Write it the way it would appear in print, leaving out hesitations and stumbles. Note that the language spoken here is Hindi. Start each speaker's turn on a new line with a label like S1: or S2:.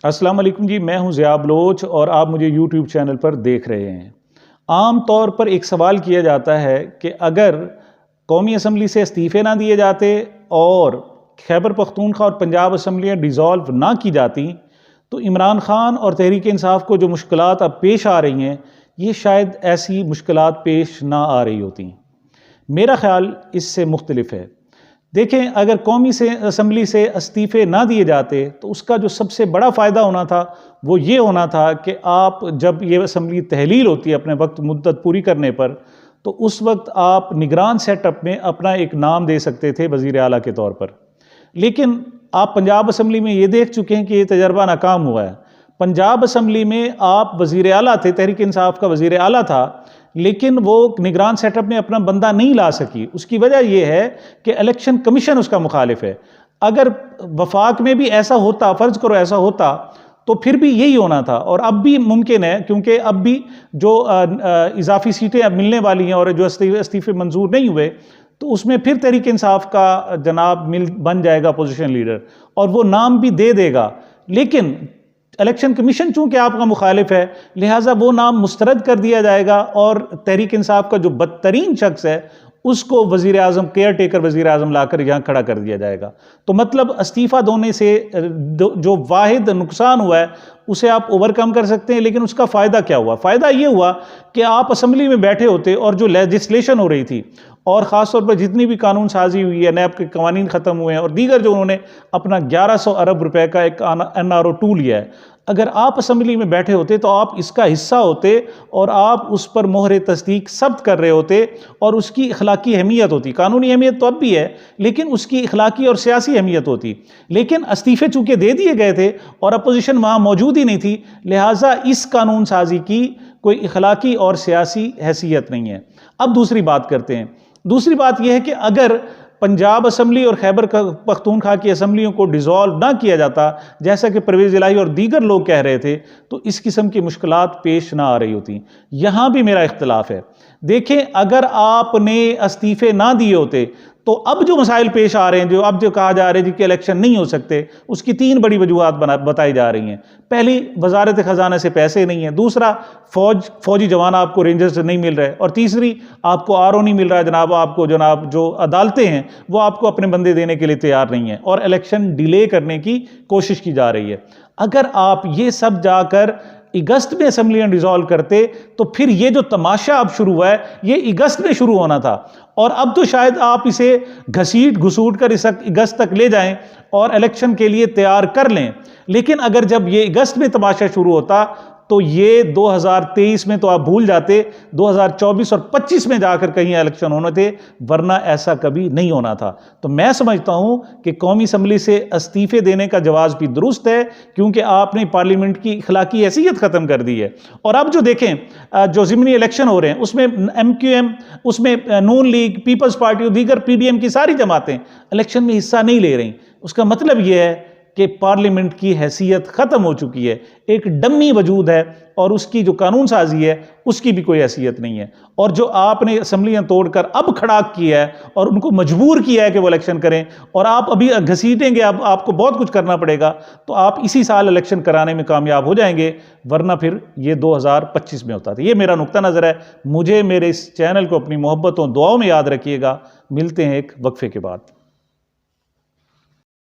S1: अस्सलाम वालेकुम जी, मैं हूं ज़िया बलोच और आप मुझे यूट्यूब चैनल पर देख रहे हैं। आम तौर पर एक सवाल किया जाता है कि अगर कौमी असम्बली से इस्तीफ़े ना दिए जाते और खैबर पख्तूनख्वा और पंजाब असम्बलियाँ डिज़ोल्व ना की जाती तो इमरान खान और तहरीक इंसाफ को जो मुश्किलात अब पेश आ रही हैं, ये शायद ऐसी मुश्किलात पेश ना आ रही होती। मेरा ख़्याल इससे मुख्तलिफ है। देखें, अगर कौमी से असम्बली से इस्तीफ़े ना दिए जाते तो उसका जो सबसे बड़ा फ़ायदा होना था वो ये होना था कि आप जब ये असम्बली तहलील होती है अपने वक्त मुद्दत पूरी करने पर, तो उस वक्त आप निगरान सेटअप में अपना एक नाम दे सकते थे वज़ीर आला के तौर पर। लेकिन आप पंजाब असम्बली में ये देख चुके हैं कि ये तजर्बा नाकाम हुआ है। पंजाब असम्बली में आप वज़ीर आला थे, तहरीक इंसाफ का वज़ीर आला था, लेकिन वो निगरान सेटअप में अपना बंदा नहीं ला सकी। उसकी वजह यह है कि इलेक्शन कमीशन उसका मुखालिफ है। अगर वफाक में भी ऐसा होता, फ़र्ज़ करो ऐसा होता, तो फिर भी यही होना था और अब भी मुमकिन है, क्योंकि अब भी जो इजाफी सीटें अब मिलने वाली हैं और जो इस्तीफ़े मंजूर नहीं हुए, तो उसमें फिर तहरीक इंसाफ का जनाब बन जाएगा अपोजिशन लीडर और वो नाम भी दे देगा। लेकिन इलेक्शन कमीशन चूंकि आपका मुखालिफ है, लिहाजा वो नाम मुस्तरद कर दिया जाएगा और तहरीक इंसाफ का जो बदतरीन शख्स है उसको वज़ीर आज़म, केयर टेकर वज़ीर आज़म लाकर यहाँ खड़ा कर दिया जाएगा। तो मतलब इस्तीफ़ा देने से जो वाहिद नुकसान हुआ है उसे आप ओवरकम कर सकते हैं, लेकिन उसका फ़ायदा क्या हुआ? फ़ायदा ये हुआ कि आप असम्बली में बैठे होते और जो लेजिस्लेशन हो रही थी और ख़ास तौर पर जितनी भी कानून साजी हुई है, नैब के कवानीन ख़त्म हुए हैं और दीगर जो उन्होंने अपना 1100 अरब रुपए का एक NRO-2 लिया है, अगर आप असम्बली में बैठे होते तो आप इसका हिस्सा होते और आप उस पर मोहर तस्दीक सब्त कर रहे होते और उसकी इखलाकी अहमियत होती। कानूनी अहमियत तो अब भी है, लेकिन उसकी इखलाकी और सियासी अहमियत होती। लेकिन इस्तीफ़े चूँकि दे दिए गए थे और अपोजिशन वहाँ मौजूद ही नहीं थी, लिहाजा इस कानून साजी की कोई इखलाकी और सियासी हैसियत नहीं है। अब दूसरी बात करते हैं। दूसरी बात यह है कि अगर पंजाब असम्बली और खैबर पख्तूनख्वा की असम्बलियों को डिज़ोल्व ना किया जाता, जैसा कि परवेज़ इलाही और दीगर लोग कह रहे थे, तो इस किस्म की मुश्किलात पेश ना आ रही होती। यहाँ भी मेरा इख्तलाफ है। देखें, अगर आपने इस्तीफ़े ना दिए होते तो अब जो मसाइल पेश आ रहे हैं, जो अब जो कहा जा रहा है कि इलेक्शन नहीं हो सकते, उसकी 3 बड़ी वजूहात बताई जा रही हैं। पहली, वजारत ख़जाना से पैसे नहीं है। दूसरा, फौजी जवान आपको रेंजर्स से नहीं मिल रहे और तीसरी, आपको RO नहीं मिल रहा है जनाब। आपको जनाब जो अदालतें हैं वो आपको अपने बंदे देने के लिए तैयार नहीं है और इलेक्शन डिले करने की कोशिश की जा रही है। अगर आप ये सब जाकर अगस्त में असम्बलियाँ डिज़ोल्व करते तो फिर ये जो तमाशा अब शुरू हुआ है ये अगस्त में शुरू होना था और अब तो शायद आप इसे घसीट घुसूट कर इस अगस्त तक ले जाएं और इलेक्शन के लिए तैयार कर लें। लेकिन अगर जब ये अगस्त में तमाशा शुरू होता तो ये 2023 में तो आप भूल जाते, 2024 और 25 में जाकर कहीं इलेक्शन होने थे, वरना ऐसा कभी नहीं होना था। तो मैं समझता हूं कि कौमी असम्बली से इस्तीफ़े देने का जवाब भी दुरुस्त है, क्योंकि आपने पार्लियामेंट की इखलाकी हैसियत ख़त्म कर दी है। और अब जो देखें, जो ज़िमनी इलेक्शन हो रहे हैं उसमें MQM, उसमें नून लीग, पीपल्स पार्टी और दीगर PDM की सारी जमातें इलेक्शन में हिस्सा नहीं ले रही। उसका मतलब यह है कि पार्लियामेंट की हैसियत ख़त्म हो चुकी है, एक डम्मी वजूद है और उसकी जो कानून साजी है उसकी भी कोई हैसियत नहीं है। और जो आपने असम्बलियाँ तोड़कर अब खड़ा किया है और उनको मजबूर किया है कि वो इलेक्शन करें और आप अभी घसीटेंगे, अब आपको बहुत कुछ करना पड़ेगा, तो आप इसी साल इलेक्शन कराने में कामयाब हो जाएंगे, वरना फिर ये 2025 में होता था। ये मेरा नुक्ता नज़र है। मुझे, मेरे इस चैनल को अपनी मोहब्बतों दुआओं में याद रखिएगा। मिलते हैं एक वक्फे के बाद।